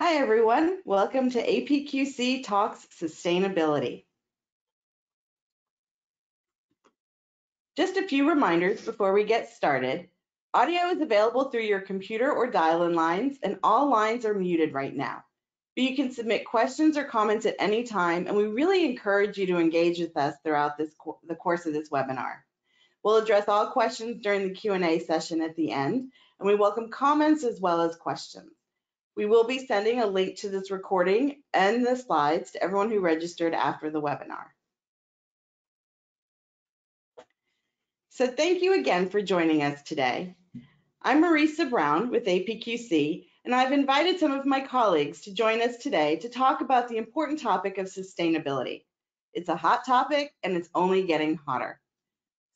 Hi everyone, welcome to APQC Talks Sustainability. Just a few reminders before we get started. Audio is available through your computer or dial-in lines, and all lines are muted right now. But you can submit questions or comments at any time, and we really encourage you to engage with us throughout the course of this webinar. We'll address all questions during the Q&A session at the end, and we welcome comments as well as questions. We will be sending a link to this recording and the slides to everyone who registered after the webinar. So thank you again for joining us today. I'm Marisa Brown with APQC, and I've invited some of my colleagues to join us today to talk about the important topic of sustainability. It's a hot topic and it's only getting hotter.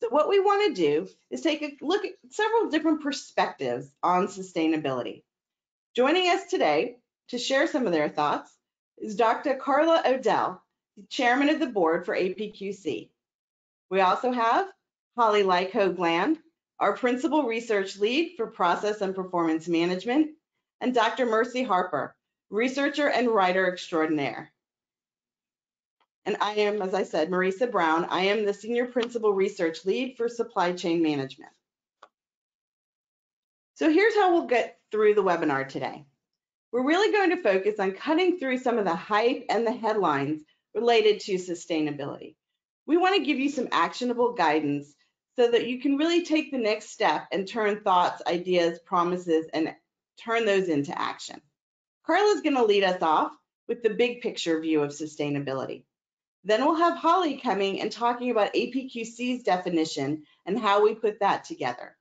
So what we want to do is take a look at several different perspectives on sustainability. Joining us today to share some of their thoughts is Dr. Carla O'Dell, Chairman of the Board for APQC. We also have Holly Lyko-Gland, our Principal Research Lead for Process and Performance Management, and Dr. Mercy Harper, Researcher and Writer Extraordinaire. And I am, as I said, Marisa Brown. I am the Senior Principal Research Lead for Supply Chain Management. So here's how we'll get through the webinar today. We're really going to focus on cutting through some of the hype and the headlines related to sustainability. We want to give you some actionable guidance so that you can really take the next step and turn thoughts, ideas, promises, and turn those into action. Carla's going to lead us off with the big picture view of sustainability. Then we'll have Holly coming and talking about APQC's definition and how we put that together.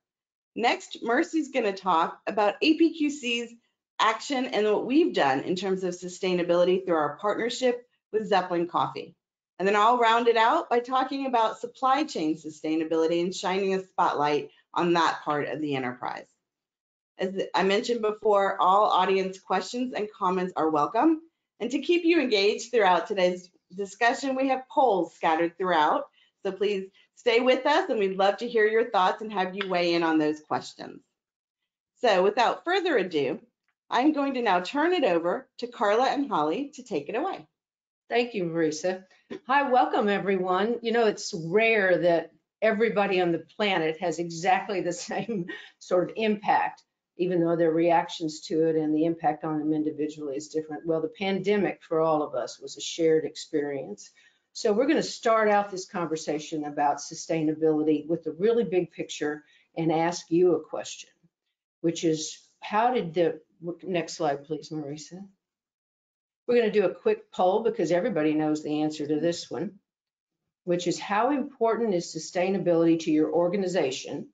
Next, Mercy's going to talk about APQC's action and what we've done in terms of sustainability through our partnership with Zeppelin Coffee. And then I'll round it out by talking about supply chain sustainability and shining a spotlight on that part of the enterprise. As I mentioned before, all audience questions and comments are welcome. And to keep you engaged throughout today's discussion, we have polls scattered throughout. So please stay with us, and we'd love to hear your thoughts and have you weigh in on those questions. So without further ado, I'm going to now turn it over to Carla and Holly to take it away. Thank you, Marisa. Hi, welcome everyone. You know, it's rare that everybody on the planet has exactly the same sort of impact, even though their reactions to it and the impact on them individually is different. Well, the pandemic for all of us was a shared experience. So we're going to start out this conversation about sustainability with the really big picture and ask you a question, which is how did the, next slide please, Marisa. We're going to do a quick poll because everybody knows the answer to this one, which is how important is sustainability to your organization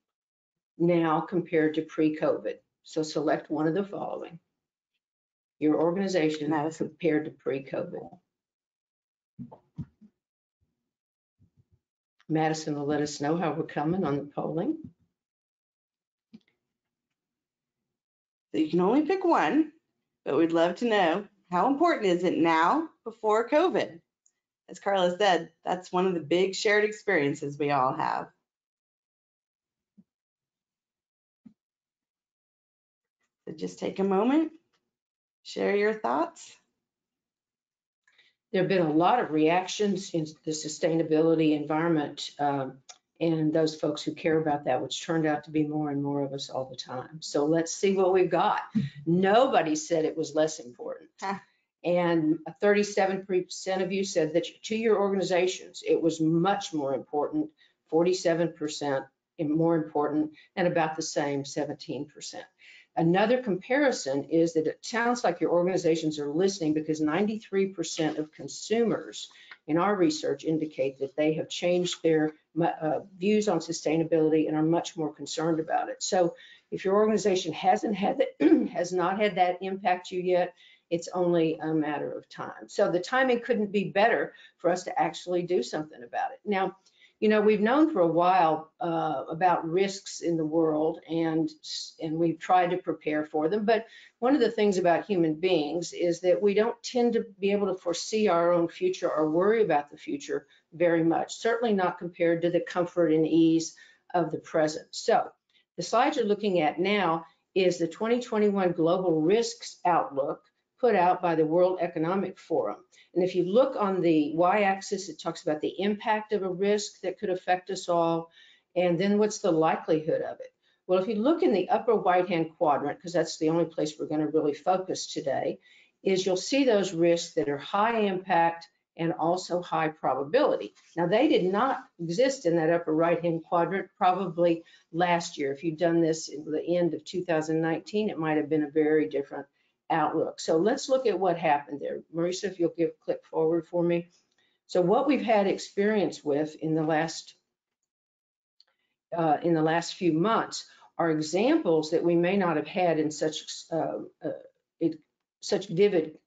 now compared to pre-COVID? So select one of the following. Your organization compared to pre-COVID. Madison will let us know how we're coming on the polling. So you can only pick one, but we'd love to know, how important is it now before COVID? As Carla said, that's one of the big shared experiences we all have. So just take a moment, share your thoughts. There have been a lot of reactions in the sustainability environment and those folks who care about that, which turned out to be more and more of us all the time. So let's see what we've got. Nobody said it was less important. And 37% of you said that to your organizations, it was much more important, 47% more important, and about the same, 17%. Another comparison is that it sounds like your organizations are listening because 93% of consumers in our research indicate that they have changed their views on sustainability and are much more concerned about it. So if your organization hasn't had that, has not had that impact you yet, it's only a matter of time. So the timing couldn't be better for us to actually do something about it. Now, you know, we've known for a while about risks in the world, and we've tried to prepare for them. But one of the things about human beings is that we don't tend to be able to foresee our own future or worry about the future very much, certainly not compared to the comfort and ease of the present. So the slide you're looking at now is the 2021 Global Risks Outlook put out by the World Economic Forum. And if you look on the y-axis, it talks about the impact of a risk that could affect us all, and then what's the likelihood of it. Well, if you look in the upper right-hand quadrant, because that's the only place we're going to really focus today, is you'll see those risks that are high impact and also high probability. Now, they did not exist in that upper right-hand quadrant probably last year. If you'd done this at the end of 2019, it might have been a very different outlook. So let's look at what happened there. Marisa, if you'll click forward for me. So what we've had experience with in the last few months are examples that we may not have had in such vivid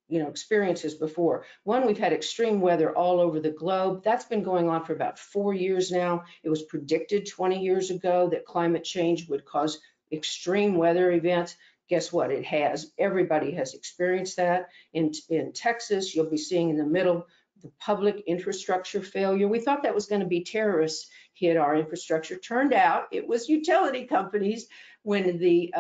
experiences before. One, we've had extreme weather all over the globe. That's been going on for about 4 years now. It was predicted 20 years ago that climate change would cause extreme weather events. Guess what? It has. Everybody has experienced that. In Texas, you'll be seeing in the middle the public infrastructure failure. We thought that was going to be terrorists hit our infrastructure. Turned out it was utility companies when the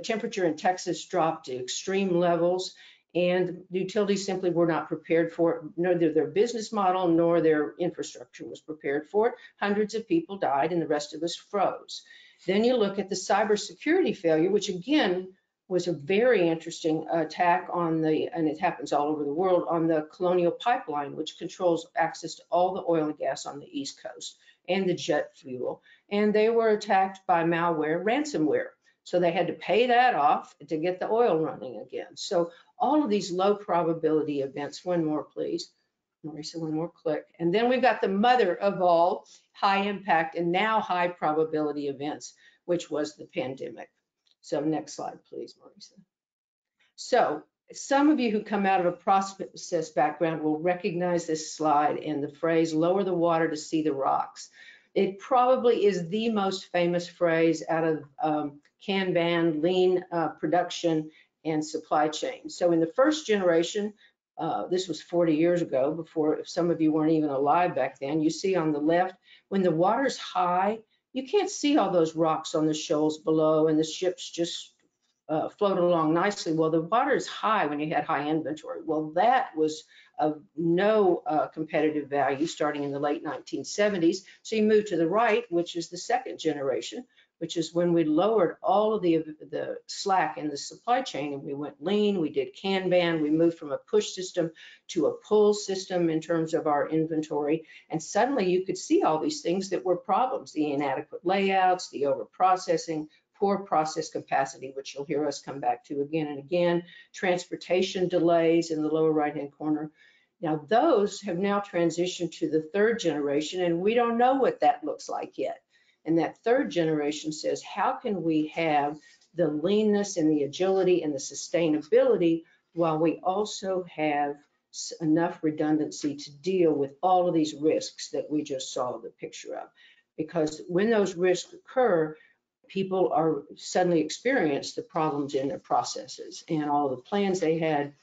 temperature in Texas dropped to extreme levels, and the utilities simply were not prepared for it. Neither their business model nor their infrastructure was prepared for it. Hundreds of people died and the rest of us froze. Then you look at the cybersecurity failure, which again was a very interesting attack on and it happens all over the world, on the Colonial Pipeline, which controls access to all the oil and gas on the East Coast and the jet fuel. And they were attacked by malware, ransomware. So they had to pay that off to get the oil running again. So all of these low probability events, one more please, Marisa, one more click. And then we've got the mother of all high impact and now high probability events, which was the pandemic. So next slide, please, Marisa. So some of you who come out of a process background will recognize this slide and the phrase, lower the water to see the rocks. It probably is the most famous phrase out of Kanban, lean production and supply chain. So in the first generation, this was 40 years ago, before, if some of you weren't even alive back then, you see on the left, when the water's high, you can't see all those rocks on the shoals below and the ships just float along nicely. Well, the water is high when you had high inventory. Well, that was of no competitive value starting in the late 1970s. So you move to the right, which is the second generation, which is when we lowered all of the slack in the supply chain and we went lean, we did Kanban, we moved from a push system to a pull system in terms of our inventory. And suddenly you could see all these things that were problems, the inadequate layouts, the over-processing, poor process capacity, which you'll hear us come back to again and again, transportation delays in the lower right-hand corner. Now those have now transitioned to the third generation and we don't know what that looks like yet. And that third generation says, how can we have the leanness and the agility and the sustainability while we also have enough redundancy to deal with all of these risks that we just saw the picture of? Because when those risks occur, people are suddenly experience the problems in their processes and all the plans they had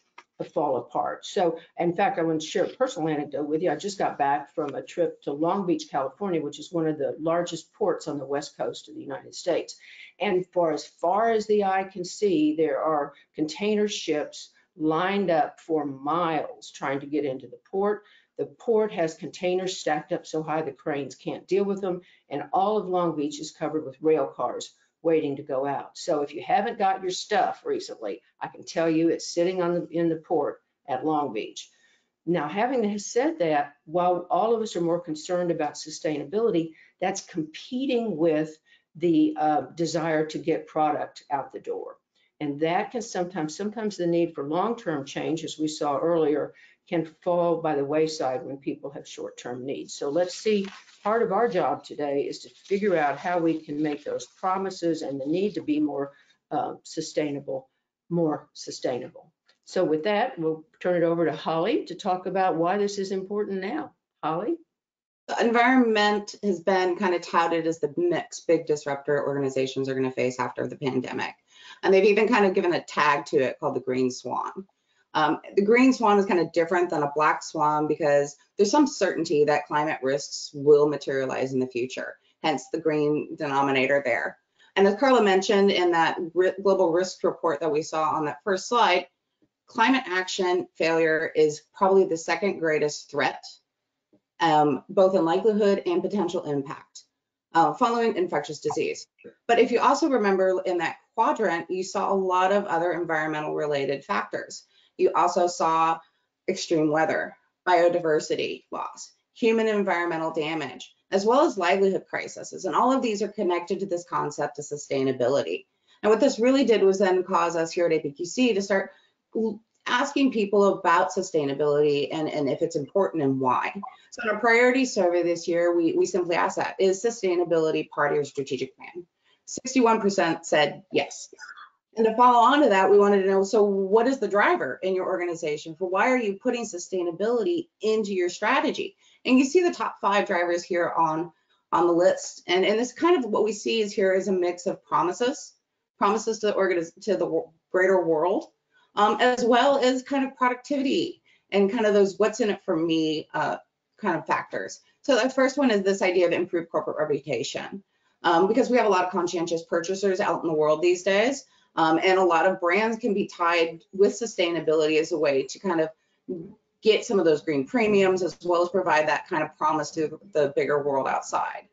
fall apart. So in fact, I want to share a personal anecdote with you. I just got back from a trip to Long Beach, California, which is one of the largest ports on the west coast of the United States. And for as far as the eye can see, there are container ships lined up for miles trying to get into the port. The port has containers stacked up so high the cranes can't deal with them. And all of Long Beach is covered with rail cars waiting to go out. So if you haven't got your stuff recently, I can tell you it's sitting in the port at Long Beach. Now, having said that, while all of us are more concerned about sustainability, that's competing with the desire to get product out the door. And that can sometimes the need for long-term change, as we saw earlier, can fall by the wayside when people have short-term needs. So let's see, part of our job today is to figure out how we can make those promises and the need to be more sustainable, more sustainable. So with that, we'll turn it over to Holly to talk about why this is important now. Holly? The environment has been kind of touted as the next big disruptor organizations are going to face after the pandemic. And they've even kind of given a tag to it called the green swan. The green swan is kind of different than a black swan because there's some certainty that climate risks will materialize in the future, hence the green denominator there. And as Carla mentioned in that global risk report that we saw on that first slide, climate action failure is probably the second greatest threat, both in likelihood and potential impact, following infectious disease. But if you also remember in that quadrant, you saw a lot of other environmental related factors. You also saw extreme weather, biodiversity loss, human environmental damage, as well as livelihood crises. And all of these are connected to this concept of sustainability. And what this really did was then cause us here at APQC to start asking people about sustainability and if it's important and why. So in our priority survey this year, we simply asked that, is sustainability part of your strategic plan? 61% said yes. And to follow on to that, we wanted to know, so what is the driver in your organization for why are you putting sustainability into your strategy? And you see the top 5 drivers here on the list. And this kind of what we see is here is a mix of promises to the greater world, as well as kind of productivity and kind of those what's in it for me kind of factors. So the first one is this idea of improved corporate reputation, because we have a lot of conscientious purchasers out in the world these days. And a lot of brands can be tied with sustainability as a way to kind of get some of those green premiums, as well as provide that kind of promise to the bigger world outside.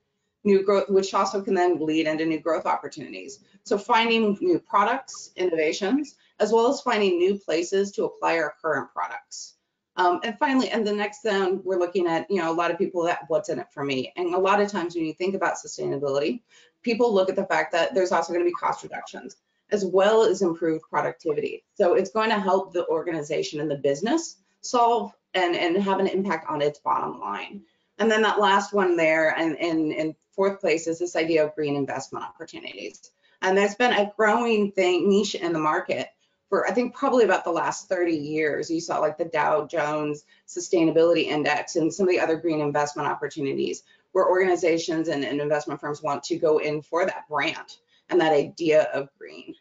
New growth, which also can then lead into new growth opportunities. So finding new products, innovations, as well as finding new places to apply our current products. And finally, and the next thing we're looking at, a lot of people that what's in it for me. And a lot of times when you think about sustainability, people look at the fact that there's also going to be cost reductions, as well as improved productivity. So it's going to help the organization and the business solve and have an impact on its bottom line. And then that last one there, and in fourth place, is this idea of green investment opportunities. And there's been a growing niche in the market for, I think, probably about the last 30 years. You saw like the Dow Jones Sustainability Index and some of the other green investment opportunities where organizations and investment firms want to go in for that brand and that idea of green.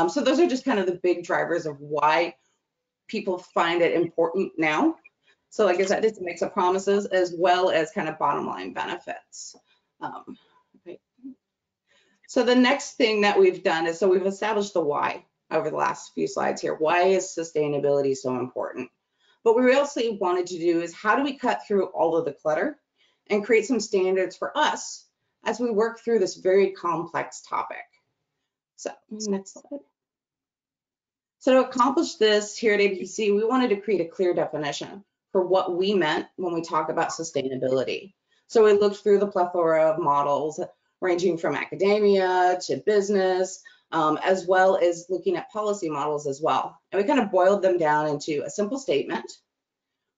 So those are just kind of the big drivers of why people find it important now. So like I said, it's a mix of promises as well as kind of bottom line benefits. Right. So the next thing that we've done is, so we've established the why over the last few slides here. Why is sustainability so important? What we really wanted to do is how do we cut through all of the clutter and create some standards for us as we work through this very complex topic. So next slide. So to accomplish this here at APQC, we wanted to create a clear definition for what we meant when we talk about sustainability. So we looked through the plethora of models ranging from academia to business, as well as looking at policy models as well. And we kind of boiled them down into a simple statement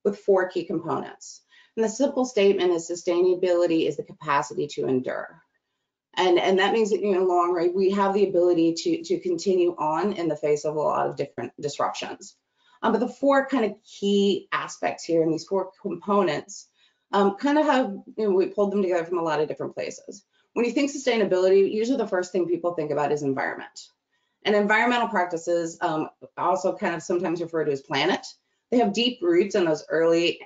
with 4 key components. And the simple statement is sustainability is the capacity to endure. And that means that in the long run, we have the ability to continue on in the face of a lot of different disruptions. But the 4 kind of key aspects here and these 4 components kind of have, we pulled them together from a lot of different places. When you think sustainability, usually the first thing people think about is environment. And environmental practices, also kind of sometimes referred to as planet, they have deep roots in those early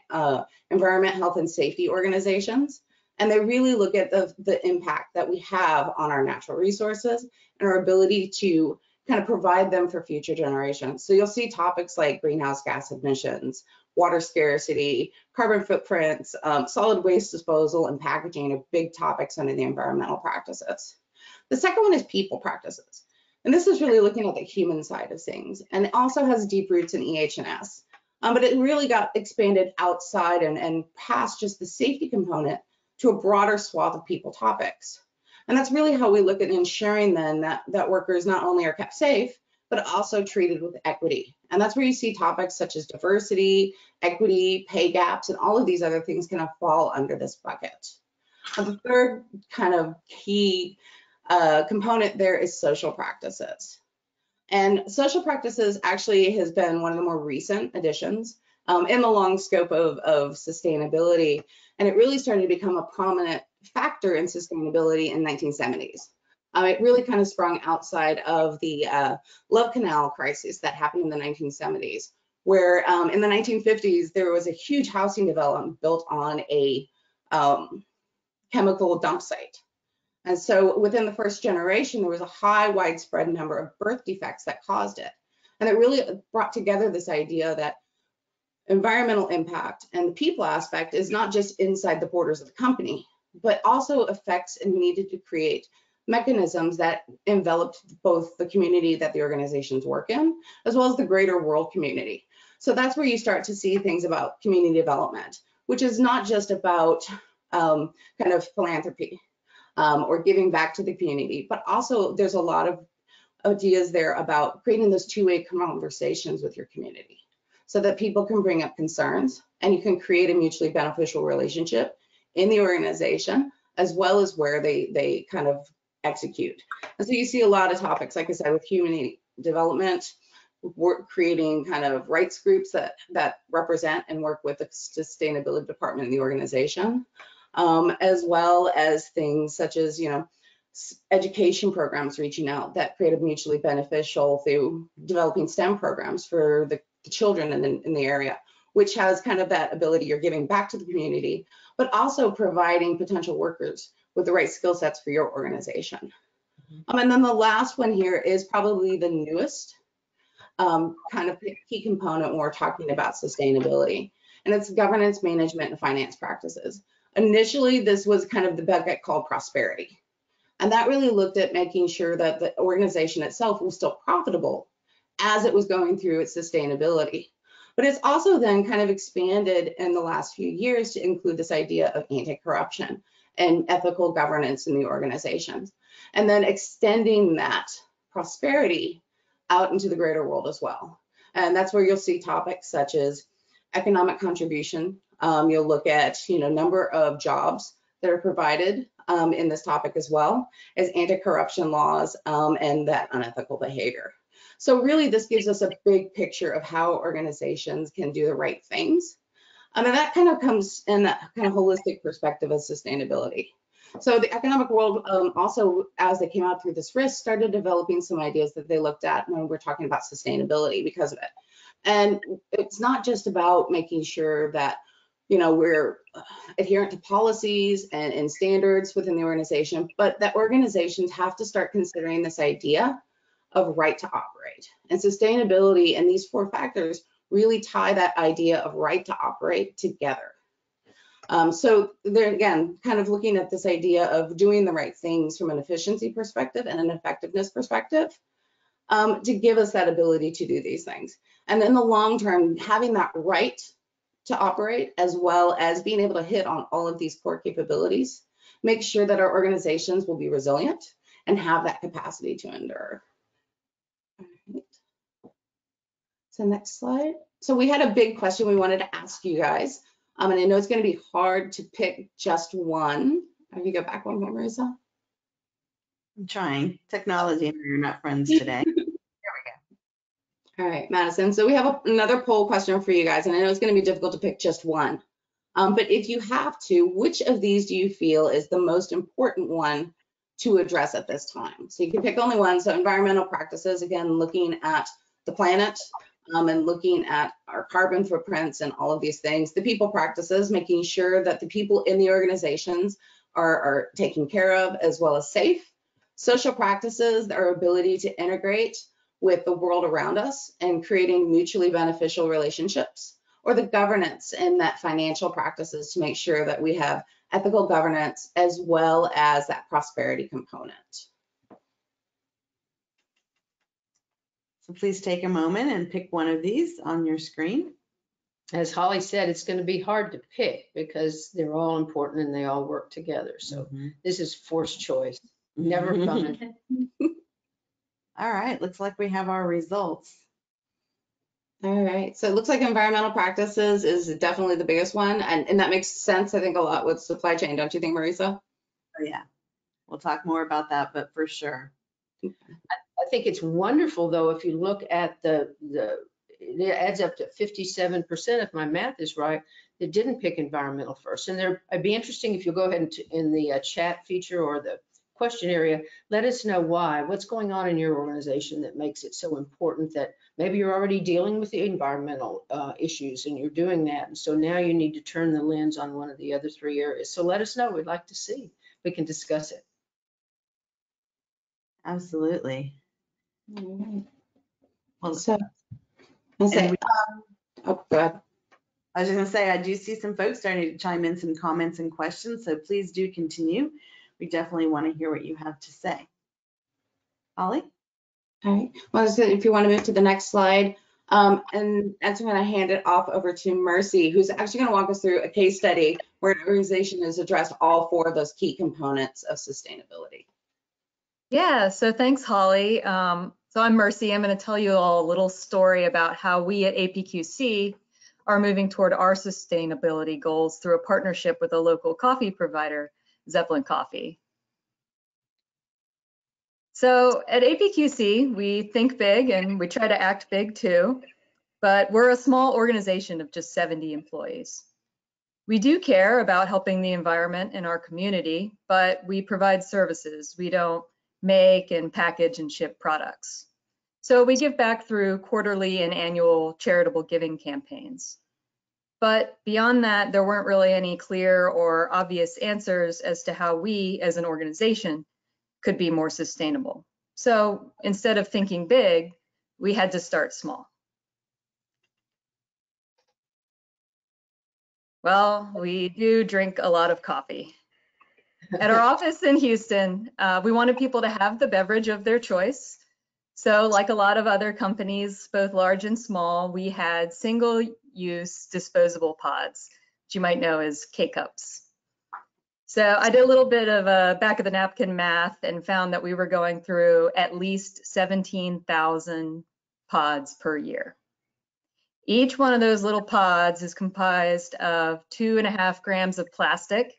environment, health, and safety organizations. And they really look at the impact that we have on our natural resources and our ability to kind of provide them for future generations. So you'll see topics like greenhouse gas emissions, water scarcity, carbon footprints, solid waste disposal, and packaging are big topics under the environmental practices. The second one is people practices. And this is really looking at the human side of things. And it also has deep roots in EH&S. But it really got expanded outside and past just the safety component to a broader swath of people topics. And that's really how we look at ensuring then that workers not only are kept safe, but also treated with equity. And that's where you see topics such as diversity, equity, pay gaps, and all of these other things kind of fall under this bucket. And the third kind of key component there is social practices. And social practices actually has been one of the more recent additions in the long scope of sustainability. And it really started to become a prominent factor in sustainability in the 1970s. It really kind of sprung outside of the Love Canal crisis that happened in the 1970s, where in the 1950s, there was a huge housing development built on a chemical dump site. And so within the first generation, there was a high widespread number of birth defects that caused it. And it really brought together this idea that environmental impact and the people aspect is not just inside the borders of the company, but also affects and needed to create mechanisms that enveloped both the community that the organizations work in, as well as the greater world community. So that's where you start to see things about community development, which is not just about kind of philanthropy or giving back to the community, but also there's a lot of ideas there about creating those two-way conversations with your community so that people can bring up concerns and you can create a mutually beneficial relationship in the organization as well as where they kind of execute. And so you see a lot of topics, like I said, with community development, work creating kind of rights groups that represent and work with the sustainability department in the organization, as well as things such as, you know, education programs reaching out that create a mutually beneficial through developing STEM programs for the children in the area, which has kind of that ability you're giving back to the community, but also providing potential workers with the right skill sets for your organization. And then the last one here is probably the newest kind of key component when we're talking about sustainability, and it's governance, management, and finance practices. Initially, this was kind of the bucket called prosperity. And that really looked at making sure that the organization itself was still profitable as it was going through its sustainability. But it's also then kind of expanded in the last few years to include this idea of anti-corruption and ethical governance in the organizations, and then extending that prosperity out into the greater world as well. And that's where you'll see topics such as economic contribution. You'll look at, you know, number of jobs that are provided in this topic, as well as anti-corruption laws and that unethical behavior. So really, this gives us a big picture of how organizations can do the right things. And that kind of comes in that kind of holistic perspective of sustainability. So the economic world also, as they came out through this risk, started developing some ideas that they looked at when we're talking about sustainability because of it. And it's not just about making sure that, you know, we're adherent to policies and standards within the organization, but that organizations have to start considering this idea of right to operate. And sustainability and these 4 factors really tie that idea of right to operate together. So they're, again, kind of looking at this idea of doing the right things from an efficiency perspective and an effectiveness perspective to give us that ability to do these things. And in the long term, having that right to operate, as well as being able to hit on all of these core capabilities, make sure that our organizations will be resilient and have that capacity to endure. All right. So next slide. So we had a big question we wanted to ask you guys. And I know it's going to be hard to pick just one. Have you go back one more, Marisa? I'm trying. Technology and you're not friends today. All right, Madison. So we have another poll question for you guys, and I know it's going to be difficult to pick just one. But if you have to, which of these do you feel is the most important one to address at this time? So you can pick only one. So environmental practices, again, looking at the planet and looking at our carbon footprints and all of these things. The people practices, making sure that the people in the organizations are taken care of as well as safe. Social practices, our ability to integrate with the world around us and creating mutually beneficial relationships, or the governance and that financial practices to make sure that we have ethical governance as well as that prosperity component. So please take a moment and pick one of these on your screen. As Holly said, it's going to be hard to pick because they're all important and they all work together. So this is forced choice. Never fun. All right, looks like we have our results. All right, so it looks like environmental practices is definitely the biggest one, and that makes sense, I think, a lot with supply chain, don't you think, Marisa? Oh, yeah, we'll talk more about that, but for sure. I think it's wonderful, though, if you look at it adds up to 57%, if my math is right, that didn't pick environmental first. And it'd be interesting if you go ahead and in the chat feature or the question area, let us know why. What's going on in your organization that makes it so important that maybe you're already dealing with the environmental issues and you're doing that. And so now you need to turn the lens on one of the other 3 areas. So let us know. We'd like to see. We can discuss it. Absolutely. Well, So, I'll say, and oh, go ahead. I was just gonna say, I do see some folks starting to chime in some comments and questions, so please do continue. We definitely want to hear what you have to say. Holly? All right. Well, so if you want to move to the next slide, and that's when I hand it off over to Mercy, who's actually going to walk us through a case study where an organization has addressed all 4 of those key components of sustainability. Yeah, so thanks, Holly. So I'm Mercy. I'm going to tell you all a little story about how we at APQC are moving toward our sustainability goals through a partnership with a local coffee provider, Zeppelin Coffee. So at APQC, we think big and we try to act big too, but we're a small organization of just 70 employees. We do care about helping the environment in our community, but we provide services. We don't make and package and ship products. So we give back through quarterly and annual charitable giving campaigns. But beyond that, there weren't really any clear or obvious answers as to how we as an organization could be more sustainable. So instead of thinking big, we had to start small. Well, we do drink a lot of coffee. At our office in Houston, we wanted people to have the beverage of their choice. So like a lot of other companies, both large and small, we had single-use disposable pods, which you might know as K-Cups. So I did a little bit of a back of the napkin math and found that we were going through at least 17,000 pods per year. Each one of those little pods is comprised of 2.5 grams of plastic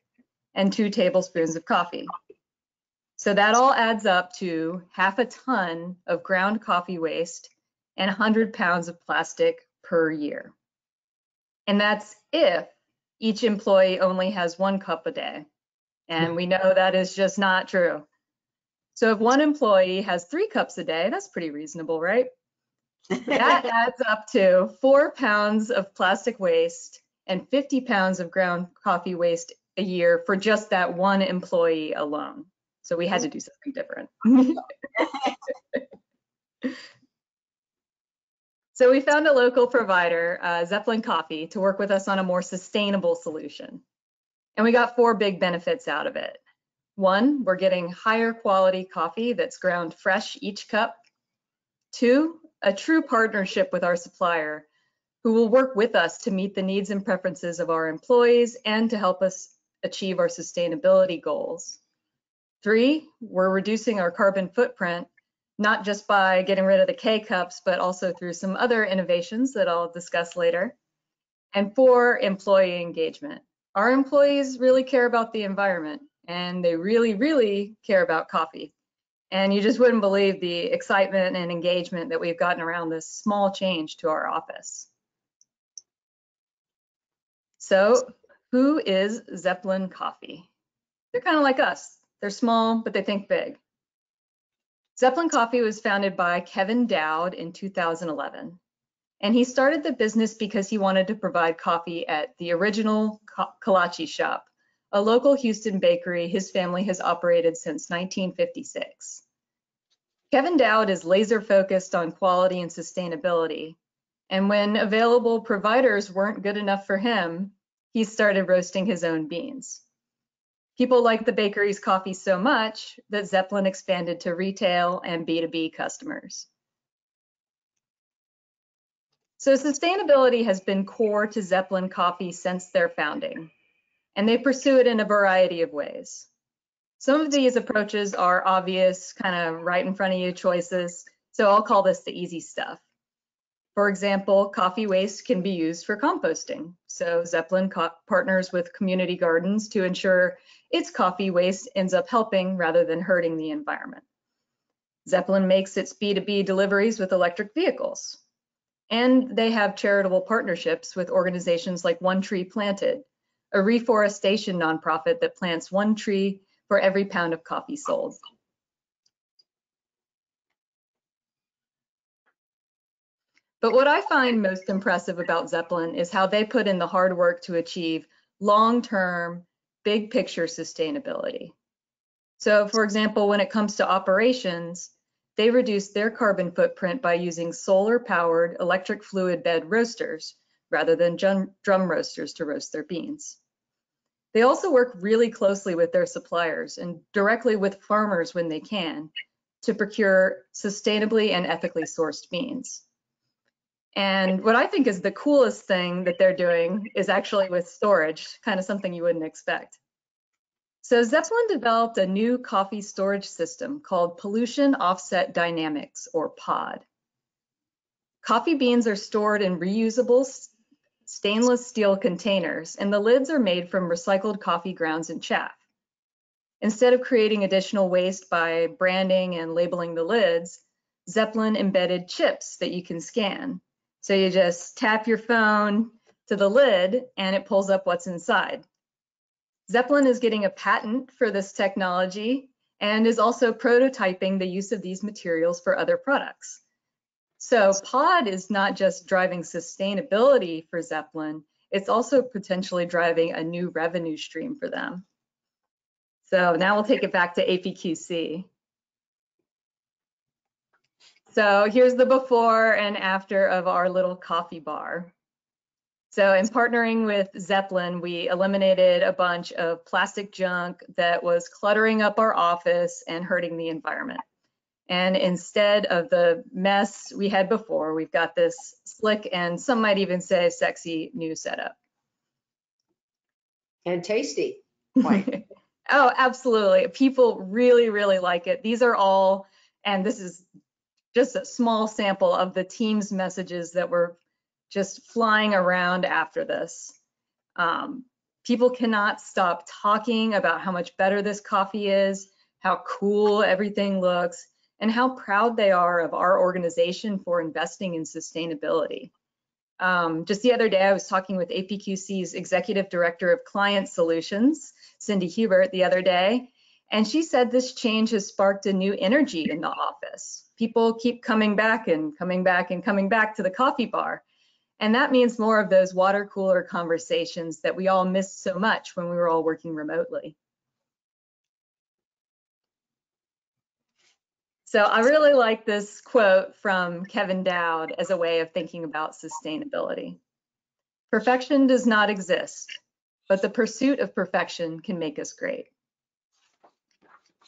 and 2 tablespoons of coffee. So that all adds up to 1/2 ton of ground coffee waste and 100 pounds of plastic per year. And that's if each employee only has 1 cup a day. And we know that is just not true. So if one employee has 3 cups a day, that's pretty reasonable, right? That adds up to 4 pounds of plastic waste and 50 pounds of ground coffee waste a year for just that one employee alone. So we had to do something different. So we found a local provider, Zeppelin Coffee, to work with us on a more sustainable solution. And we got 4 big benefits out of it. 1, we're getting higher quality coffee that's ground fresh each cup. 2, a true partnership with our supplier who will work with us to meet the needs and preferences of our employees and to help us achieve our sustainability goals. 3, we're reducing our carbon footprint, not just by getting rid of the K-Cups, but also through some other innovations that I'll discuss later. And 4, employee engagement. Our employees really care about the environment, and they really, really care about coffee. And you just wouldn't believe the excitement and engagement that we've gotten around this small change to our office. So who is Zeppelin Coffee? They're kind of like us. They're small, but they think big. Zeppelin Coffee was founded by Kevin Dowd in 2011. And he started the business because he wanted to provide coffee at the original Kolache Shop, a local Houston bakery his family has operated since 1956. Kevin Dowd is laser focused on quality and sustainability. And when available providers weren't good enough for him, he started roasting his own beans. People liked the bakery's coffee so much that Zeppelin expanded to retail and B2B customers. So sustainability has been core to Zeppelin Coffee since their founding, and they pursue it in a variety of ways. Some of these approaches are obvious, kind of right in front of you choices, so I'll call this the easy stuff. For example, coffee waste can be used for composting. So Zeppelin partners with community gardens to ensure its coffee waste ends up helping rather than hurting the environment. Zeppelin makes its B2B deliveries with electric vehicles. And they have charitable partnerships with organizations like One Tree Planted, a reforestation nonprofit that plants 1 tree for every pound of coffee sold. But what I find most impressive about Zeppelin is how they put in the hard work to achieve long-term, big picture sustainability. So for example, when it comes to operations, they reduced their carbon footprint by using solar-powered electric fluid bed roasters rather than drum roasters to roast their beans. They also work really closely with their suppliers and directly with farmers when they can to procure sustainably and ethically sourced beans. And what I think is the coolest thing that they're doing is actually with storage, kind of something you wouldn't expect. So Zeppelin developed a new coffee storage system called Pollution Offset Dynamics, or POD. Coffee beans are stored in reusable stainless steel containers, and the lids are made from recycled coffee grounds and chaff. Instead of creating additional waste by branding and labeling the lids, Zeppelin embedded chips that you can scan. So you just tap your phone to the lid and it pulls up what's inside. Zeppelin is getting a patent for this technology and is also prototyping the use of these materials for other products. So POD is not just driving sustainability for Zeppelin, it's also potentially driving a new revenue stream for them. So now we'll take it back to APQC. So here's the before and after of our little coffee bar. So in partnering with Zeppelin, we eliminated a bunch of plastic junk that was cluttering up our office and hurting the environment. And instead of the mess we had before, we've got this slick and some might even say sexy new setup. And tasty. Quite. Oh, absolutely. People really, really like it. These are all, and this is just a small sample of the team's messages that were just flying around after this. People cannot stop talking about how much better this coffee is, how cool everything looks, and how proud they are of our organization for investing in sustainability. Just the other day, I was talking with APQC's Executive Director of Client Solutions, Cindy Hubert, the other day, and she said this change has sparked a new energy in the office. People keep coming back and coming back and coming back to the coffee bar. And that means more of those water cooler conversations that we all missed so much when we were all working remotely. So I really like this quote from Kevin Dowd as a way of thinking about sustainability. Perfection does not exist, but the pursuit of perfection can make us great.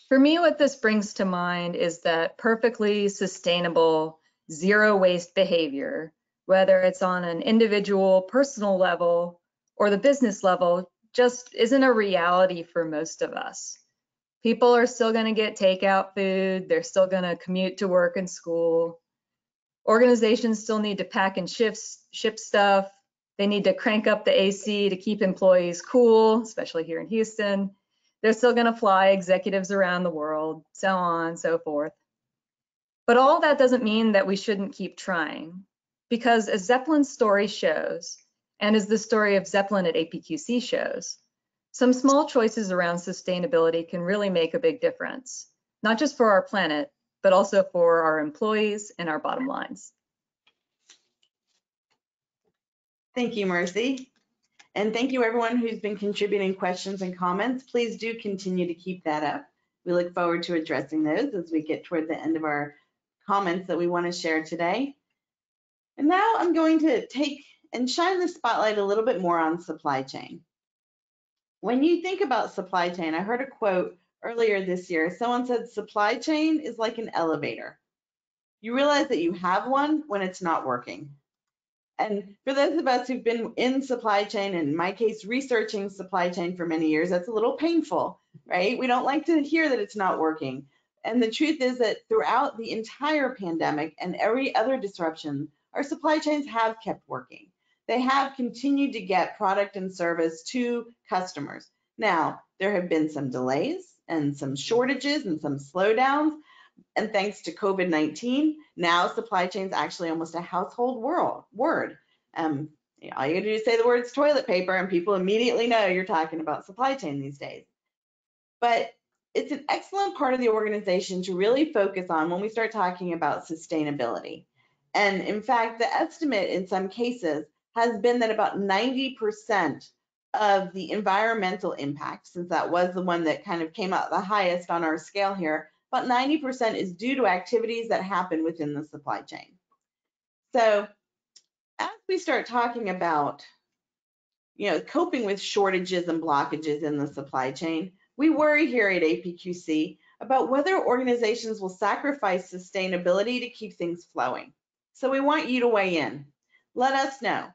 For me, what this brings to mind is that perfectly sustainable, zero waste behavior, whether it's on an individual, personal level or the business level, just isn't a reality for most of us. People are still going to get takeout food. They're still going to commute to work and school. Organizations still need to pack and ship stuff. They need to crank up the AC to keep employees cool, especially here in Houston. They're still going to fly executives around the world, so on and so forth. But all that doesn't mean that we shouldn't keep trying, because as Zeppelin's story shows, and as the story of Zeppelin at APQC shows, some small choices around sustainability can really make a big difference, not just for our planet, but also for our employees and our bottom lines. Thank you, Mercy. And thank you everyone who's been contributing questions and comments. Please do continue to keep that up. We look forward to addressing those as we get toward the end of our comments that we want to share today. And now I'm going to take and shine the spotlight a little bit more on supply chain. When you think about supply chain, I heard a quote earlier this year. Someone said, supply chain is like an elevator. You realize that you have one when it's not working. And for those of us who've been in supply chain, in my case, researching supply chain for many years, that's a little painful, right? We don't like to hear that it's not working. And the truth is that throughout the entire pandemic and every other disruption, our supply chains have kept working. They have continued to get product and service to customers. Now, there have been some delays and some shortages and some slowdowns. And thanks to COVID-19, now supply chain is actually almost a household word. All you gotta do is say the words toilet paper and people immediately know you're talking about supply chain these days. But it's an excellent part of the organization to really focus on when we start talking about sustainability. And in fact, the estimate in some cases has been that about 90% of the environmental impact, since that was the one that kind of came out the highest on our scale here, about 90% is due to activities that happen within the supply chain. So as we start talking about, coping with shortages and blockages in the supply chain, we worry here at APQC about whether organizations will sacrifice sustainability to keep things flowing. So we want you to weigh in. Let us know.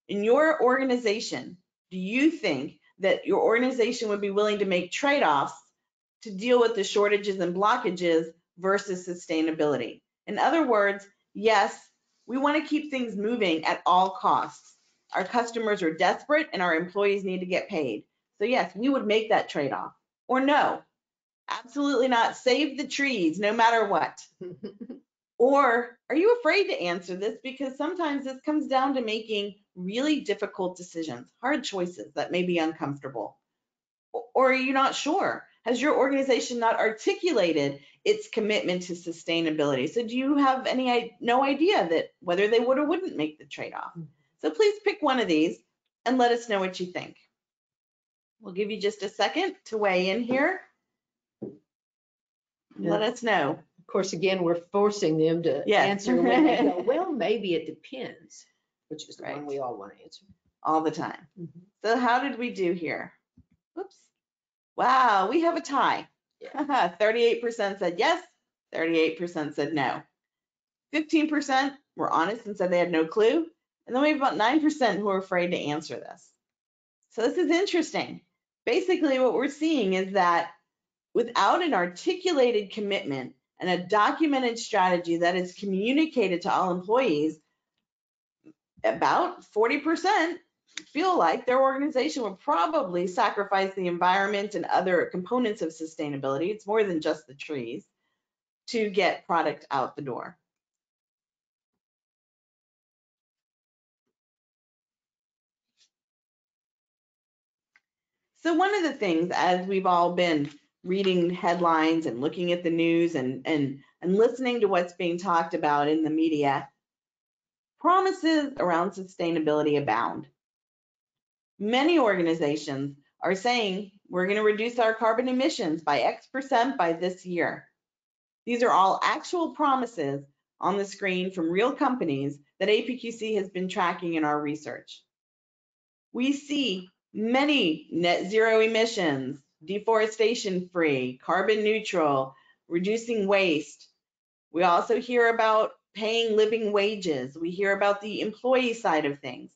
In your organization, do you think that your organization would be willing to make trade-offs to deal with the shortages and blockages versus sustainability? In other words, yes, we want to keep things moving at all costs. Our customers are desperate and our employees need to get paid. So yes, we would make that trade-off. Or no, absolutely not. Save the trees no matter what. Or are you afraid to answer this because sometimes this comes down to making really difficult decisions, hard choices that may be uncomfortable? Or are you not sure? Has your organization not articulated its commitment to sustainability? So do you have no idea that whether they would or wouldn't make the trade-off? So please pick one of these and let us know what you think. We'll give you just a second to weigh in here. Let us know. Of course, again, we're forcing them to Yes. answer when they go, well, maybe it depends, which is the Right. one we all want to answer. All the time. Mhm. So how did we do here? Oops. Wow, we have a tie. 38% said yes, 38% said no. 15% were honest and said they had no clue. And then we have about 9% who are afraid to answer this. So this is interesting. Basically, what we're seeing is that without an articulated commitment and a documented strategy that is communicated to all employees, about 40% feel like their organization would probably sacrifice the environment and other components of sustainability, it's more than just the trees, to get product out the door. So one of the things, as we've all been reading headlines and looking at the news and listening to what's being talked about in the media, promises around sustainability abound. Many organizations are saying we're going to reduce our carbon emissions by X% by this year. These are all actual promises on the screen from real companies that APQC has been tracking in our research. We see many net zero emissions, deforestation free, carbon neutral, reducing waste. We also hear about paying living wages. We hear about the employee side of things.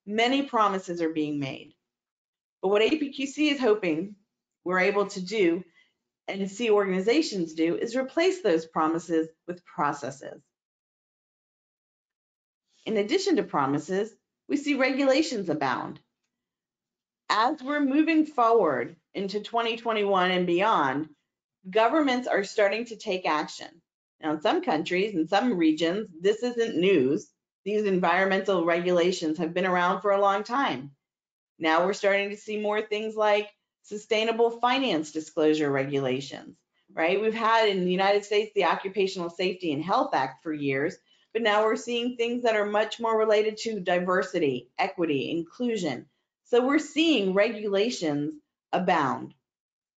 Many promises are being made. But what APQC is hoping we're able to do and see organizations do is replace those promises with processes. In addition to promises, we see regulations abound. As we're moving forward into 2021 and beyond, governments are starting to take action. Now, in some countries, in some regions, this isn't news. These environmental regulations have been around for a long time. Now we're starting to see more things like sustainable finance disclosure regulations, right? We've had in the United States the Occupational Safety and Health Act for years, but now we're seeing things that are much more related to diversity, equity, inclusion. So we're seeing regulations abound.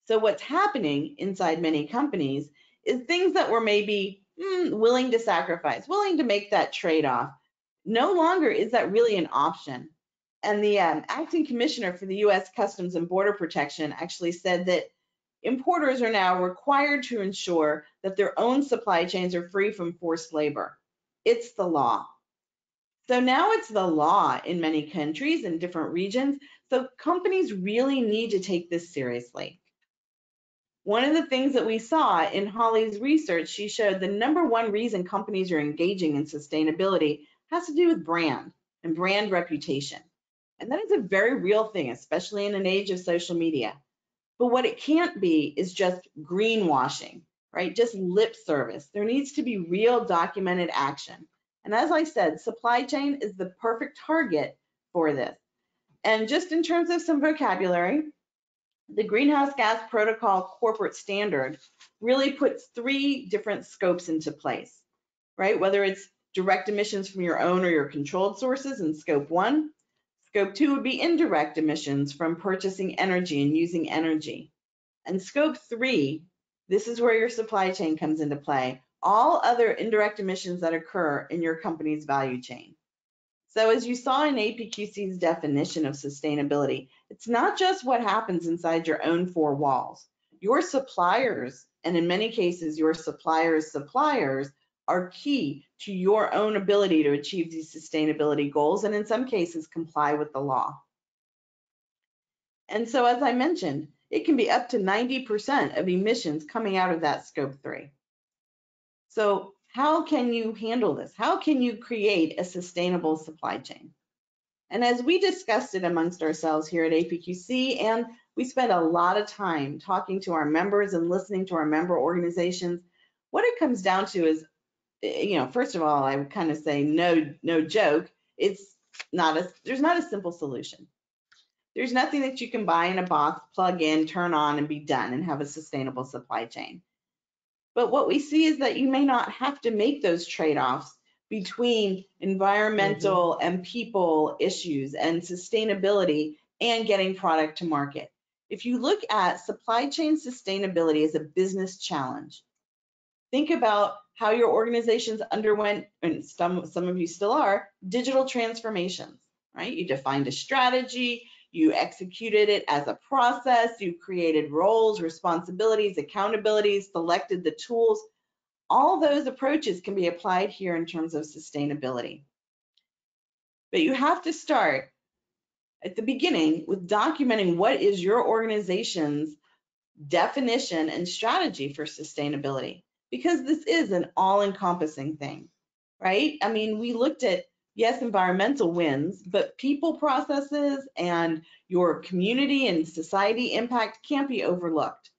So what's happening inside many companies is things that were maybe willing to sacrifice, willing to make that trade-off. No longer is that really an option. And the acting commissioner for the U.S. Customs and Border Protection actually said that importers are now required to ensure that their own supply chains are free from forced labor. It's the law. So now it's the law in many countries and different regions. So companies really need to take this seriously. One of the things that we saw in Holly's research, she showed the #1 reason companies are engaging in sustainability has to do with brand and brand reputation. And that is a very real thing, especially in an age of social media. But what it can't be is just greenwashing, right? Just lip service. There needs to be real documented action. And as I said, supply chain is the perfect target for this. And just in terms of some vocabulary, the Greenhouse Gas Protocol Corporate Standard really puts 3 different scopes into place, right? Whether it's direct emissions from your own or your controlled sources in scope 1, Scope 2 would be indirect emissions from purchasing energy and using energy. And Scope 3, this is where your supply chain comes into play. All other indirect emissions that occur in your company's value chain. So as you saw in APQC's definition of sustainability, it's not just what happens inside your own four walls. Your suppliers, and in many cases, your suppliers' suppliers, are key to your own ability to achieve these sustainability goals, and in some cases, comply with the law. And so, as I mentioned, it can be up to 90% of emissions coming out of that Scope 3. So how can you handle this? How can you create a sustainable supply chain? And as we discussed it amongst ourselves here at APQC, and we spent a lot of time talking to our members and listening to our member organizations, what it comes down to is, first of all, I would kind of say no joke. There's not a simple solution. There's nothing that you can buy in a box, plug in, turn on, and be done and have a sustainable supply chain. But what we see is that you may not have to make those trade-offs between environmental and people issues and sustainability and getting product to market. If you look at supply chain sustainability as a business challenge, think about how your organizations underwent, and some of you still are, digital transformations, right? You defined a strategy, you executed it as a process, you created roles, responsibilities, accountabilities, selected the tools. All those approaches can be applied here in terms of sustainability. But you have to start at the beginning with documenting what is your organization's definition and strategy for sustainability, because this is an all-encompassing thing, right? I mean, we looked at, yes, environmental wins, but people, processes, and your community and society impact can't be overlooked.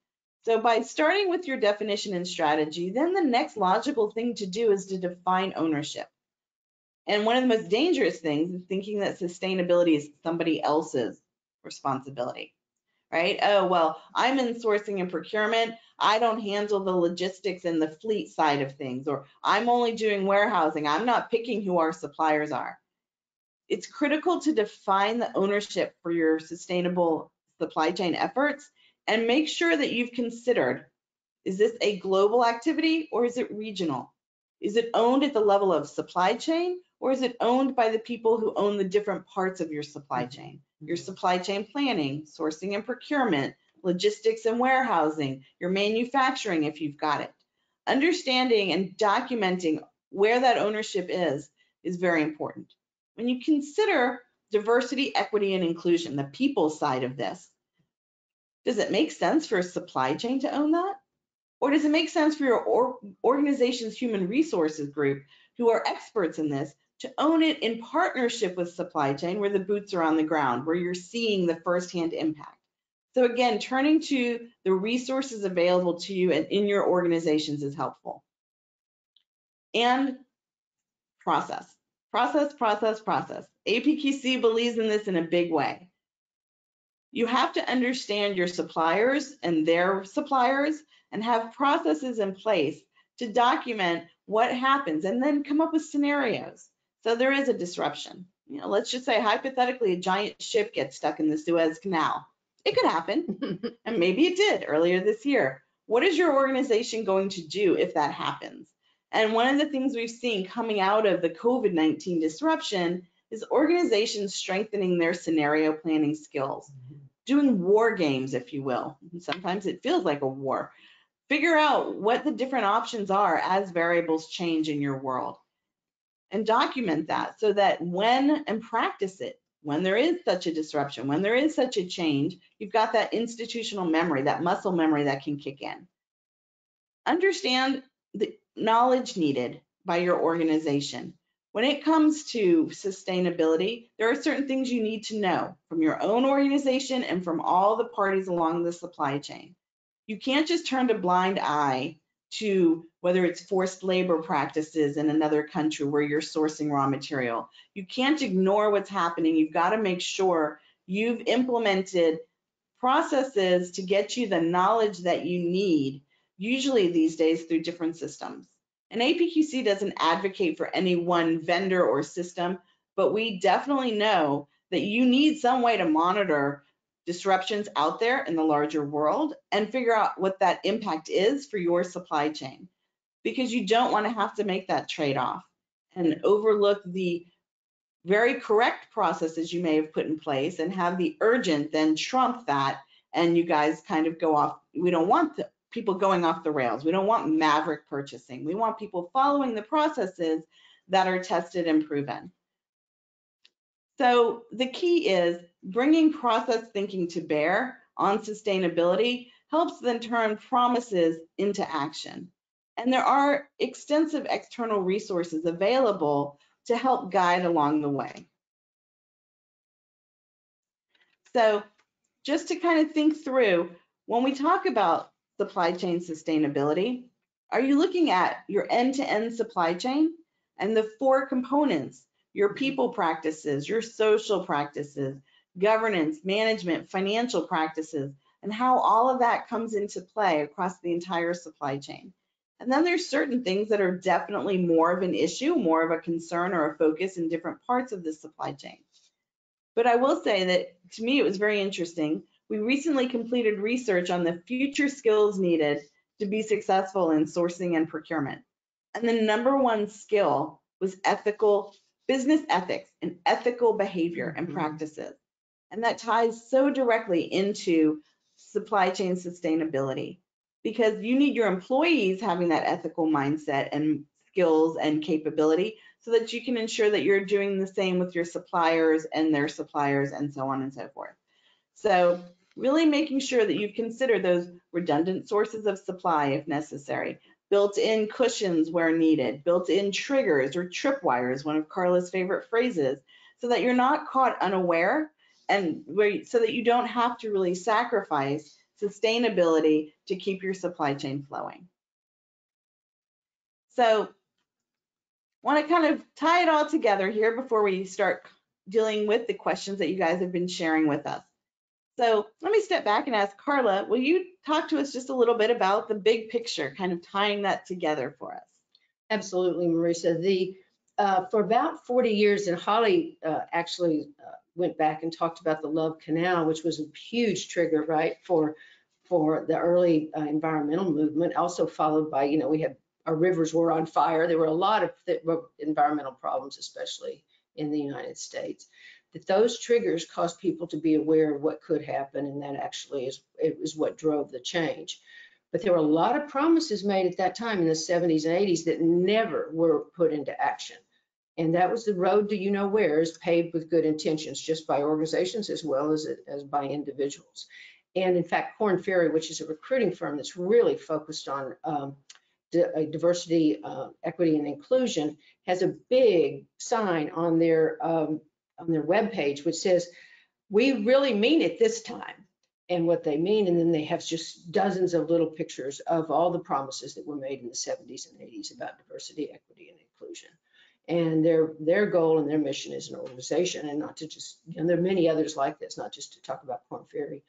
So by starting with your definition and strategy, then the next logical thing to do is to define ownership. And one of the most dangerous things is thinking that sustainability is somebody else's responsibility, right? Oh, well, I'm in sourcing and procurement. I don't handle the logistics and the fleet side of things, or I'm only doing warehousing. I'm not picking who our suppliers are. It's critical to define the ownership for your sustainable supply chain efforts and make sure that you've considered, is this a global activity or is it regional? Is it owned at the level of supply chain, or is it owned by the people who own the different parts of your supply chain? Your supply chain planning, sourcing and procurement, logistics and warehousing, your manufacturing if you've got it. Understanding and documenting where that ownership is very important. When you consider diversity, equity, and inclusion, the people side of this, does it make sense for a supply chain to own that? Or does it make sense for your organization's human resources group, who are experts in this, to own it in partnership with supply chain, where the boots are on the ground, where you're seeing the firsthand impact? So again, turning to the resources available to you and in your organizations is helpful. And process. APQC believes in this in a big way. You have to understand your suppliers and their suppliers and have processes in place to document what happens and then come up with scenarios. So there is a disruption. Let's just say hypothetically a giant ship gets stuck in the Suez Canal. It could happen, and maybe it did earlier this year. What is your organization going to do if that happens? And one of the things we've seen coming out of the COVID-19 disruption is organizations strengthening their scenario planning skills, doing war games, if you will. Sometimes it feels like a war. Figure out what the different options are as variables change in your world, and document that so that and practice it. When there is such a disruption, when there is such a change, you've got that institutional memory, that muscle memory that can kick in. Understand the knowledge needed by your organization. When it comes to sustainability, there are certain things you need to know from your own organization and from all the parties along the supply chain. You can't just turn a blind eye to whether it's forced labor practices in another country where you're sourcing raw material. You can't ignore what's happening. You've got to make sure you've implemented processes to get you the knowledge that you need, usually these days through different systems. And APQC doesn't advocate for any one vendor or system, but we definitely know that you need some way to monitor disruptions out there in the larger world and figure out what that impact is for your supply chain, because you don't want to have to make that trade-off and overlook the very correct processes you may have put in place and have the urgent then trump that, and you guys kind of go off. We don't want people going off the rails. We don't want maverick purchasing. We want people following the processes that are tested and proven. So the key is bringing process thinking to bear on sustainability helps then turn promises into action. And there are extensive external resources available to help guide along the way. So just to kind of think through, when we talk about supply chain sustainability, are you looking at your end-to-end supply chain and the 4 components, your people practices, your social practices, governance, management, financial practices, and how all of that comes into play across the entire supply chain? And then there's certain things that are definitely more of an issue, more of a concern or a focus in different parts of the supply chain. But I will say that to me, it was very interesting. We recently completed research on the future skills needed to be successful in sourcing and procurement. And the #1 skill was ethical business ethics and ethical behavior and practices. And that ties so directly into supply chain sustainability, because you need your employees having that ethical mindset and skills and capability so that you can ensure that you're doing the same with your suppliers and their suppliers and so on and so forth. So really making sure that you consider those redundant sources of supply if necessary, built-in cushions where needed, built-in triggers or tripwires, one of Carla's favorite phrases, so that you're not caught unaware and so that you don't have to really sacrifice sustainability to keep your supply chain flowing. So want to kind of tie it all together here before we start dealing with the questions that you guys have been sharing with us. So let me step back and ask Carla, will you talk to us just a little bit about the big picture, kind of tying that together for us? Absolutely, Marisa. For about 40 years, and Holly actually went back and talked about the Love Canal, which was a huge trigger, right, for the early environmental movement, also followed by, we had our rivers were on fire. There were a lot of environmental problems, especially in the United States. That those triggers caused people to be aware of what could happen, and that actually is what drove the change. But there were a lot of promises made at that time in the 70s and 80s that never were put into action. And that was the road to where is paved with good intentions, just by organizations as well as by individuals. And in fact, Korn Ferry, which is a recruiting firm that's really focused on diversity, equity, and inclusion, has a big sign on their webpage which says, "We really mean it this time," and what they mean. And then they have just dozens of little pictures of all the promises that were made in the 70s and 80s about diversity, equity, and inclusion. And their goal and their mission as an organization, and not to just, and there are many others like this, not just to talk about Korn Ferry,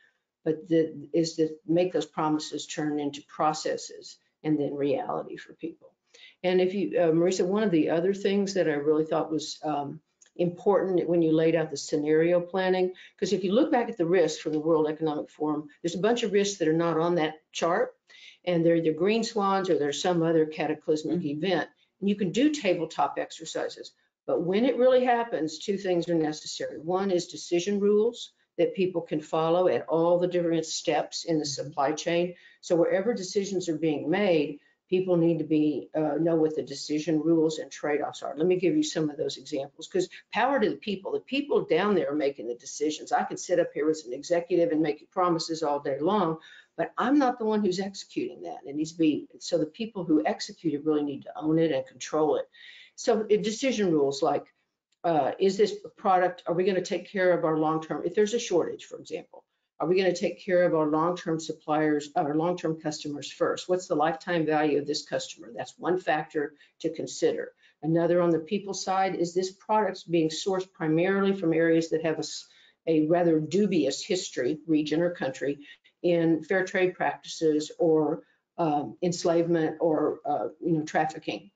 but is to make those promises turn into processes and then reality for people. And if you, Marisa, one of the other things that I really thought was important when you laid out the scenario planning, because if you look back at the risks from the World Economic Forum, there's a bunch of risks that are not on that chart, and they're either green swans or there's some other cataclysmic event. And you can do tabletop exercises, but when it really happens, 2 things are necessary. One is decision rules that people can follow at all the different steps in the supply chain. So wherever decisions are being made, people need to know what the decision rules and trade-offs are. Let me give you some of those examples, because power to the people. The people down there are making the decisions. I can sit up here as an executive and make promises all day long, but I'm not the one who's executing that. It needs to be, so the people who execute it really need to own it and control it. So decision rules like, is this product, are we going to take care of our long-term, if there's a shortage, for example, are we going to take care of our long-term suppliers, our long-term customers first? What's the lifetime value of this customer? That's one factor to consider. Another, on the people side, is this product being sourced primarily from areas that have a rather dubious history, region or country, in fair trade practices or enslavement or trafficking.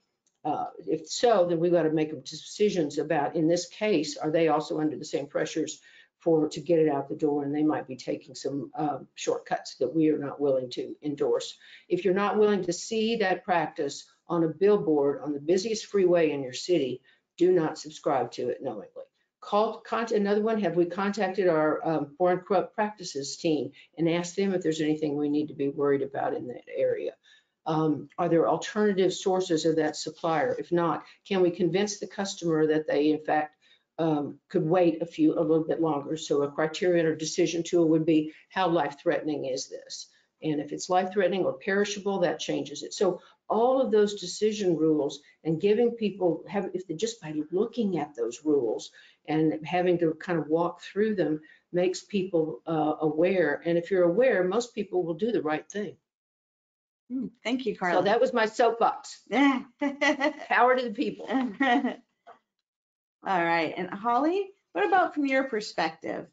If so, then we've got to make decisions about, in this case, are they also under the same pressures to get it out the door, and they might be taking some shortcuts that we are not willing to endorse. If you're not willing to see that practice on a billboard on the busiest freeway in your city, do not subscribe to it knowingly. Contact another one. Have we contacted our foreign corrupt practices team and asked them if there's anything we need to be worried about in that area? Are there alternative sources of that supplier? If not, can we convince the customer that they in fact could wait a little bit longer? So a criterion or decision tool would be, how life-threatening is this? And if it's life-threatening or perishable, that changes it. So all of those decision rules, and giving people, if they just by looking at those rules and having to kind of walk through them, makes people aware. And if you're aware, most people will do the right thing. Thank you, Carla. So that was my soapbox. Power to the people. All right. And Holly, what about from your perspective?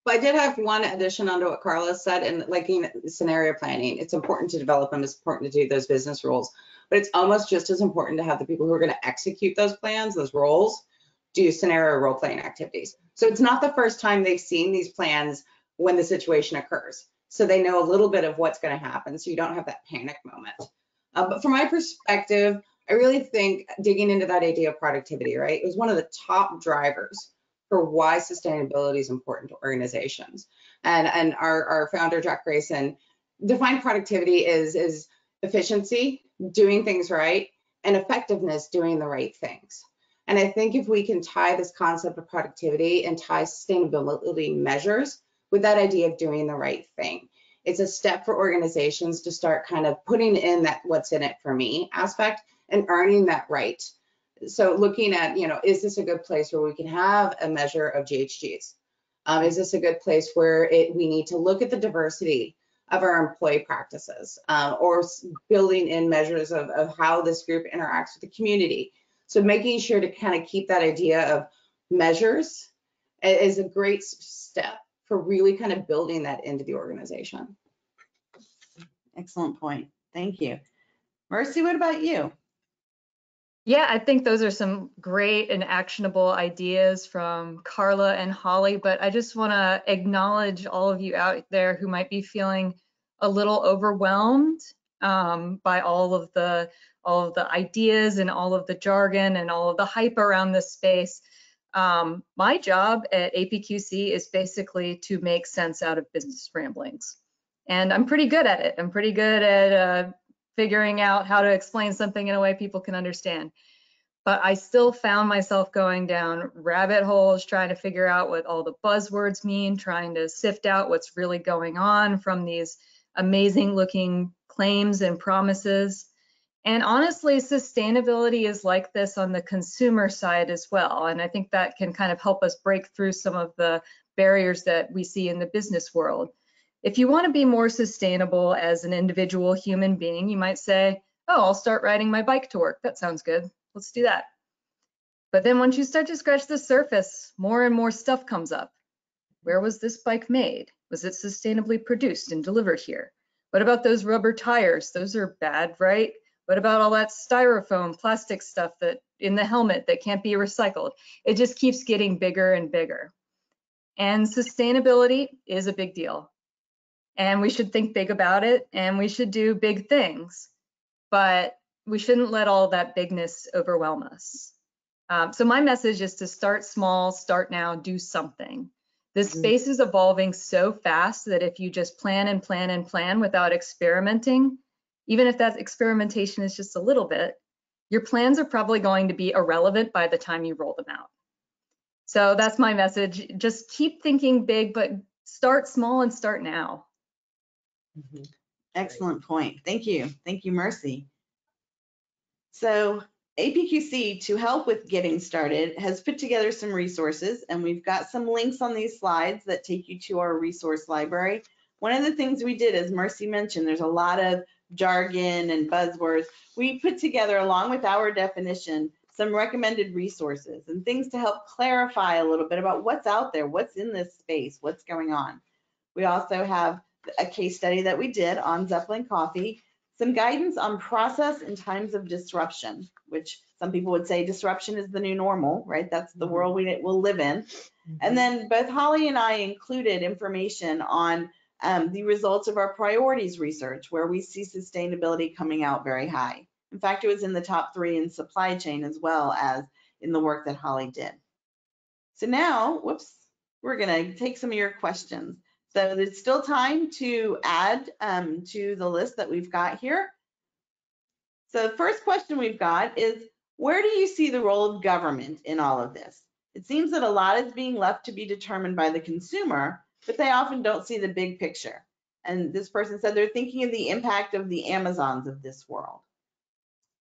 But I did have one addition onto what Carla said, and like scenario planning, it's important to develop them. It's important to do those business rules, but it's almost just as important to have the people who are going to execute those plans, those roles, do scenario role playing activities. So it's not the first time they've seen these plans when the situation occurs. So they know a little bit of what's going to happen, so you don't have that panic moment. But from my perspective, I really think digging into that idea of productivity, right, is one of the top drivers for why sustainability is important to organizations. And our founder, Jack Grayson, defined productivity is efficiency, doing things right, and effectiveness, doing the right things. And I think if we can tie this concept of productivity and tie sustainability measures with that idea of doing the right thing, it's a step for organizations to start kind of putting in that what's in it for me aspect and earning that right. So looking at, is this a good place where we can have a measure of GHGs? Is this a good place where we need to look at the diversity of our employee practices, or building in measures of how this group interacts with the community? So making sure to kind of keep that idea of measures is a great step for really kind of building that into the organization. Excellent point. Thank you. Mercy, what about you? Yeah, I think those are some great and actionable ideas from Carla and Holly, but I just want to acknowledge all of you out there who might be feeling a little overwhelmed by all of the ideas and all of the jargon and all of the hype around this space. My job at APQC is basically to make sense out of business ramblings. And I'm pretty good at it. I'm pretty good at figuring out how to explain something in a way people can understand. But I still found myself going down rabbit holes, trying to figure out what all the buzzwords mean, trying to sift out what's really going on from these amazing looking claims and promises. And honestly, sustainability is like this on the consumer side as well. And I think that can kind of help us break through some of the barriers that we see in the business world. If you want to be more sustainable as an individual human being, you might say, oh, I'll start riding my bike to work. That sounds good. Let's do that. But then once you start to scratch the surface, more and more stuff comes up. Where was this bike made? Was it sustainably produced and delivered here? What about those rubber tires? Those are bad, right? What about all that styrofoam plastic stuff that in the helmet that can't be recycled? It just keeps getting bigger and bigger. And sustainability is a big deal. And we should think big about it, and we should do big things. But we shouldn't let all that bigness overwhelm us. So my message is to start small, start now, do something. This space is evolving so fast that if you just plan and plan and plan without experimenting, even if that experimentation is just a little bit, your plans are probably going to be irrelevant by the time you roll them out. So that's my message. Just keep thinking big, but start small and start now. Excellent point. Thank you. Thank you, Mercy. So APQC, to help with getting started, has put together some resources, and we've got some links on these slides that take you to our resource library. One of the things we did, as Mercy mentioned, there's a lot of jargon and buzzwords. We put together, along with our definition, some recommended resources and things to help clarify a little bit about what's out there, what's in this space, what's going on. We also have a case study that we did on Zeppelin Coffee, some guidance on process in times of disruption, which some people would say disruption is the new normal, right? That's the world we will live in. And then both Holly and I included information on the results of our priorities research, where we see sustainability coming out very high. In fact, it was in the top 3 in supply chain as well as in the work that Holly did. So now, we're gonna take some of your questions. So there's still time to add to the list that we've got here. So the first question we've got is, where do you see the role of government in all of this? It seems that a lot is being left to be determined by the consumer, but they often don't see the big picture. And this person said they're thinking of the impact of the Amazons of this world.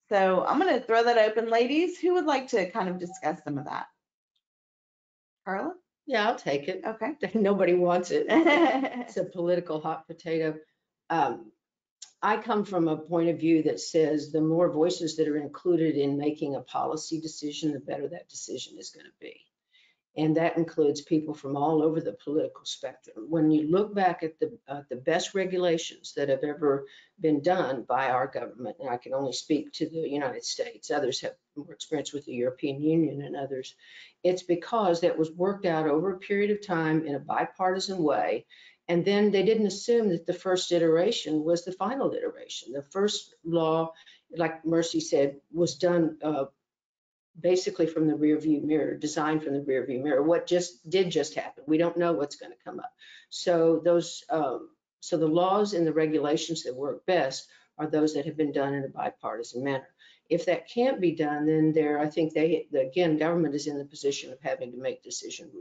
So I'm going to throw that open, ladies. Who would like to kind of discuss some of that? Carla? Yeah, I'll take it. Okay. Nobody wants it. It's a political hot potato. I come from a point of view that says the more voices that are included in making a policy decision, the better that decision is going to be. And that includes people from all over the political spectrum. When you look back at the best regulations that have ever been done by our government, and I can only speak to the United States, others have more experience with the European Union and others, it's because that was worked out over a period of time in a bipartisan way. And then they didn't assume that the first iteration was the final iteration. The first law, like Mercy said, was done basically from the rear view mirror, designed from the rear view mirror. What did just happen? We don't know what's going to come up. So those, so the laws and the regulations that work best are those that have been done in a bipartisan manner. If that can't be done, then I think again, government is in the position of having to make decisions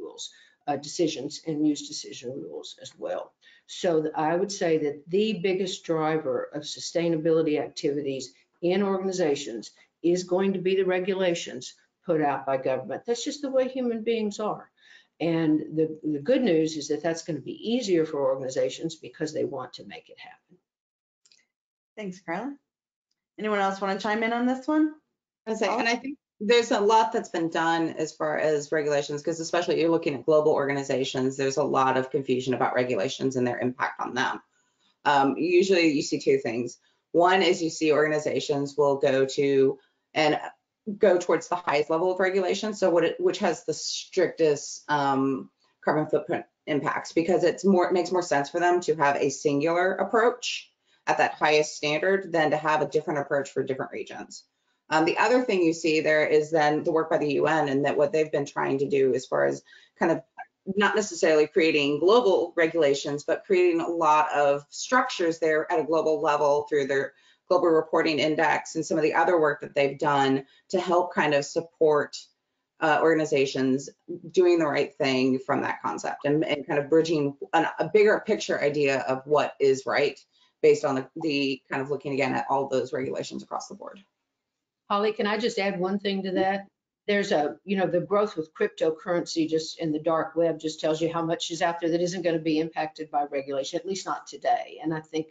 and use decision rules as well. So I would say that the biggest driver of sustainability activities in organizations is going to be the regulations put out by government. That's just the way human beings are. And the good news is that that's going to be easier for organizations because they want to make it happen. Thanks, Carla. Anyone else want to chime in on this one? And I think there's a lot that's been done as far as regulations, because especially you're looking at global organizations, there's a lot of confusion about regulations and their impact on them. Usually you see 2 things. One is you see organizations will go towards the highest level of regulation, so which has the strictest carbon footprint impacts, because it makes more sense for them to have a singular approach at that highest standard than to have a different approach for different regions. The other thing you see there is then the work by the UN, and that what they've been trying to do as far as kind of not necessarily creating global regulations, but creating a lot of structures there at a global level through their Global Reporting Index and some of the other work that they've done to help kind of support organizations doing the right thing from that concept, and kind of bridging a bigger picture idea of what is right based on the kind of looking again at all those regulations across the board. Holly, can I just add one thing to that? There's the growth with cryptocurrency just in the dark web just tells you how much is out there that isn't going to be impacted by regulation, at least not today. And I think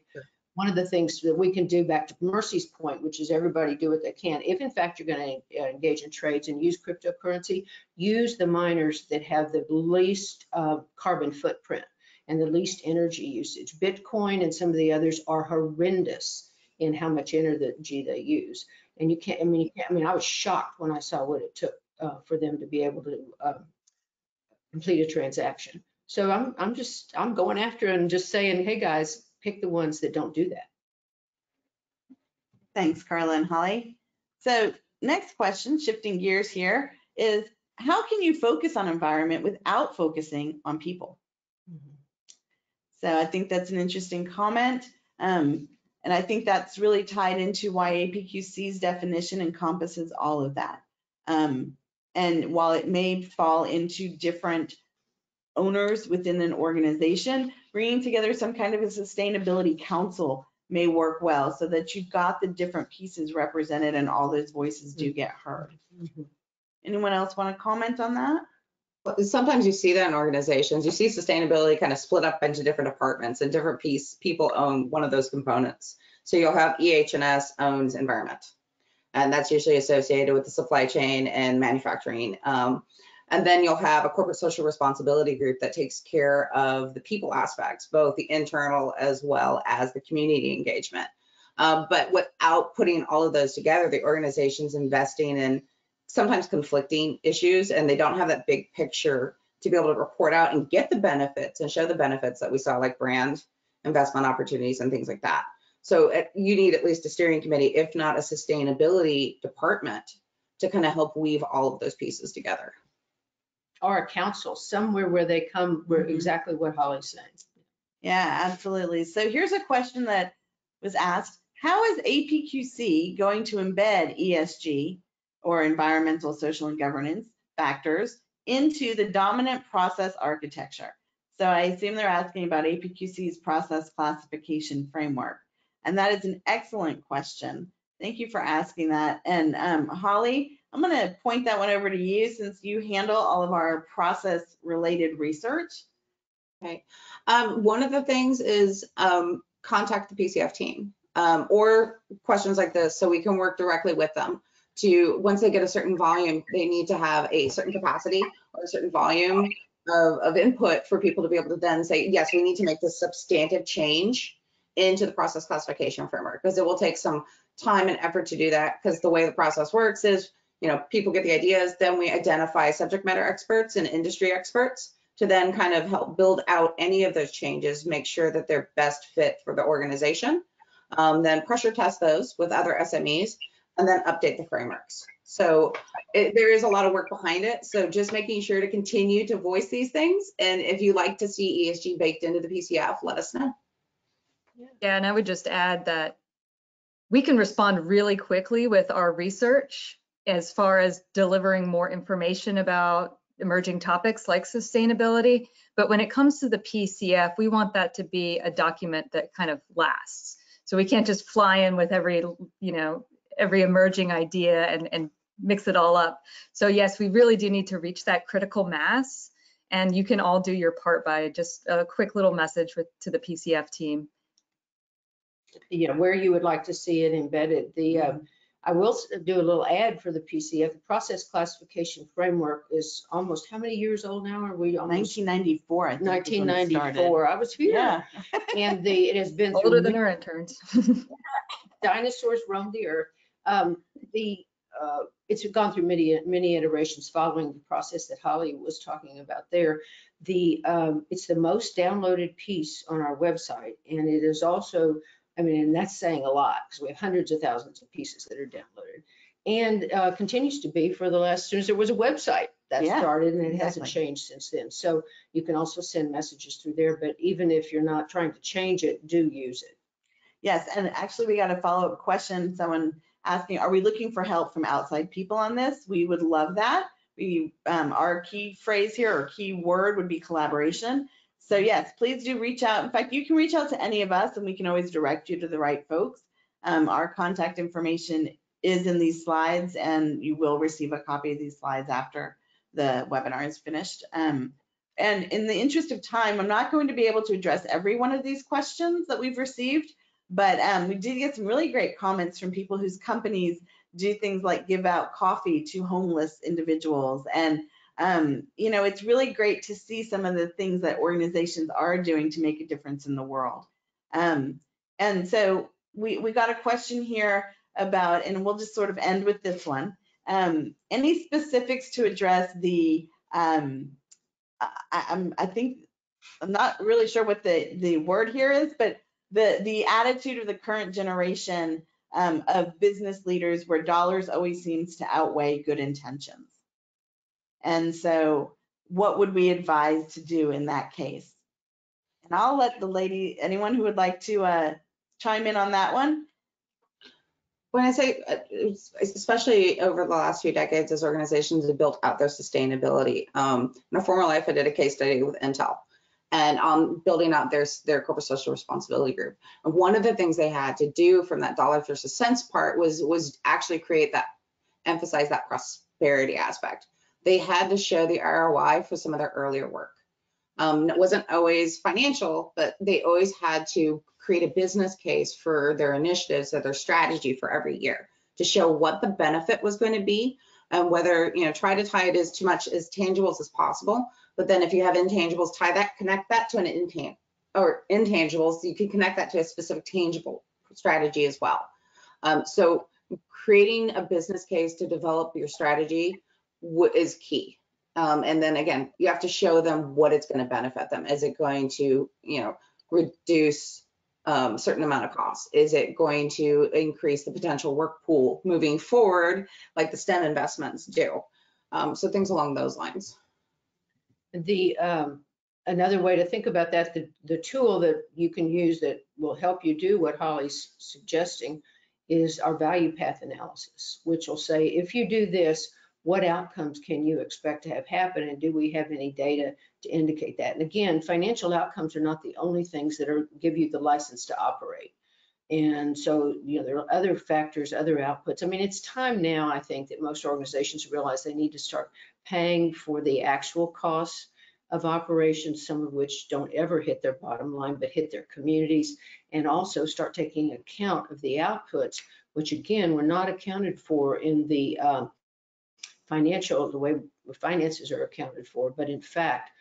one of the things that we can do, back to Mercy's point, which is everybody do what they can. If in fact you're going to engage in trades and use cryptocurrency, use the miners that have the least carbon footprint and the least energy usage. Bitcoin and some of the others are horrendous in how much energy they use. And you can't, I mean, I was shocked when I saw what it took for them to be able to complete a transaction. So I'm going after it and just saying, hey guys, pick the ones that don't do that. Thanks, Carla and Holly. So next question, shifting gears here, is how can you focus on environment without focusing on people? So I think that's an interesting comment. And I think that's really tied into why APQC's definition encompasses all of that. And while it may fall into different owners within an organization, bringing together some kind of a sustainability council may work well, so that you've got the different pieces represented and all those voices do get heard. Anyone else want to comment on that? Well, sometimes you see that in organizations. You see sustainability kind of split up into different departments, and different people own one of those components. So you'll have EH&S owns environment, and that's usually associated with the supply chain and manufacturing. And then you'll have a corporate social responsibility group that takes care of the people aspects, both the internal as well as the community engagement. But without putting all of those together, the organization's investing in sometimes conflicting issues, and they don't have that big picture to be able to report out and get the benefits and show the benefits that we saw, like brand investment opportunities and things like that. So you need at least a steering committee, if not a sustainability department, to kind of help weave all of those pieces together. Or a council, somewhere where they come, where Mhm. exactly what Holly's saying. Yeah, absolutely. So here's a question that was asked. How is APQC going to embed ESG, or environmental, social, and governance factors, into the dominant process architecture? So I assume they're asking about APQC's process classification framework. And that is an excellent question. Thank you for asking that. And Holly, I'm going to point that one over to you since you handle all of our process related research. Okay. One of the things is contact the PCF team or questions like this, so we can work directly with them to, once they get a certain volume, they need to have a certain capacity or a certain volume of input for people to be able to then say, yes, we need to make this substantive change into the process classification framework, because it will take some time and effort to do that, because the way the process works is, people get the ideas, then we identify subject matter experts and industry experts to then kind of help build out any of those changes, make sure that they're best fit for the organization, then pressure test those with other SMEs, and then update the frameworks. So there is a lot of work behind it. So just making sure to continue to voice these things. And if you like to see ESG baked into the PCF, let us know. Yeah, and I would just add that we can respond really quickly with our research as far as delivering more information about emerging topics like sustainability. But when it comes to the PCF, we want that to be a document that kind of lasts. So we can't just fly in with every emerging idea and mix it all up. So yes, we really do need to reach that critical mass, and you can all do your part by just a quick little message to the PCF team. Where you would like to see it embedded. I will do a little ad for the PCF. The process classification framework is almost, how many years old now? Are we almost 1994, I think. 1994. I was here. Yeah. And it has been Older than our interns. dinosaurs roamed the earth. It's gone through many iterations following the process that Holly was talking about there. It's the most downloaded piece on our website, and it is also, and that's saying a lot, because we have hundreds of thousands of pieces that are downloaded, and continues to be for the last, as soon as there was a website that started, and it hasn't changed since then. So you can also send messages through there, but even if you're not trying to change it, do use it. Yes, and actually we got a follow-up question. Someone asking, are we looking for help from outside people on this? We would love that. Our key phrase here, or key word, would be collaboration. So yes, please do reach out. In fact, you can reach out to any of us and we can always direct you to the right folks. Our contact information is in these slides, and you will receive a copy of these slides after the webinar is finished. And in the interest of time, I'm not going to be able to address every one of these questions that we've received, but we did get some really great comments from people whose companies do things like give out coffee to homeless individuals. And, it's really great to see some of the things that organizations are doing to make a difference in the world. And so we got a question here about, and we'll just sort of end with this one. Any specifics to address the, I'm not really sure what the word here is, but the attitude of the current generation of business leaders, where dollars always seems to outweigh good intentions. And so what would we advise to do in that case? And I'll let anyone who would like to chime in on that one. When I say, especially over the last few decades, as organizations have built out their sustainability. In a former life, I did a case study with Intel, and on building out their corporate social responsibility group. And one of the things they had to do from that dollars versus cents part was actually emphasize that prosperity aspect. They had to show the ROI for some of their earlier work. It wasn't always financial, but they always had to create a business case for their initiatives or their strategy for every year to show what the benefit was going to be, and whether, try to tie it as much as tangibles as possible. But then if you have intangibles, connect that to an intangibles, you can connect that to a specific tangible strategy as well. So creating a business case to develop your strategy is key. And then again, you have to show them what it's going to benefit them. Is it going to, reduce certain amount of costs? Is it going to increase the potential work pool moving forward, like the STEM investments do? So things along those lines. Another way to think about that, the tool that you can use that will help you do what Holly's suggesting is our value path analysis, which will say, if you do this, what outcomes can you expect to have happen? And do we have any data to indicate that? And again, financial outcomes are not the only things that give you the license to operate. And so, there are other factors, other outputs. I mean, it's time now, I think, that most organizations realize they need to start paying for the actual costs of operations, some of which don't ever hit their bottom line, but hit their communities, and also start taking account of the outputs, which again, were not accounted for in the the way finances are accounted for, but in fact,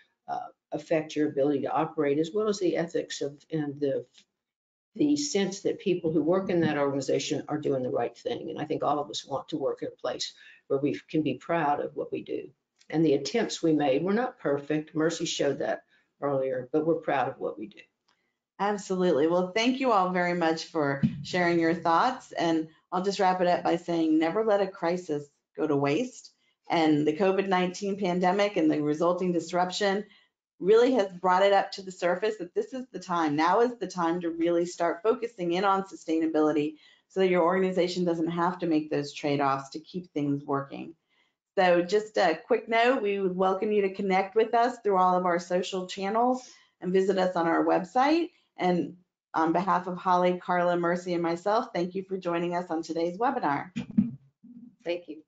affect your ability to operate, as well as the ethics and the sense that people who work in that organization are doing the right thing. And I think all of us want to work at a place where we can be proud of what we do. And the attempts we made were not perfect. Mercy showed that earlier, but we're proud of what we do. Absolutely. Well, thank you all very much for sharing your thoughts. And I'll just wrap it up by saying, never let a crisis go to waste. And the COVID-19 pandemic and the resulting disruption really has brought it up to the surface that this is the time. Now is the time to really start focusing in on sustainability so that your organization doesn't have to make those trade-offs to keep things working. So just a quick note, we would welcome you to connect with us through all of our social channels and visit us on our website. And on behalf of Holly, Carla, Mercy, and myself, thank you for joining us on today's webinar. Thank you.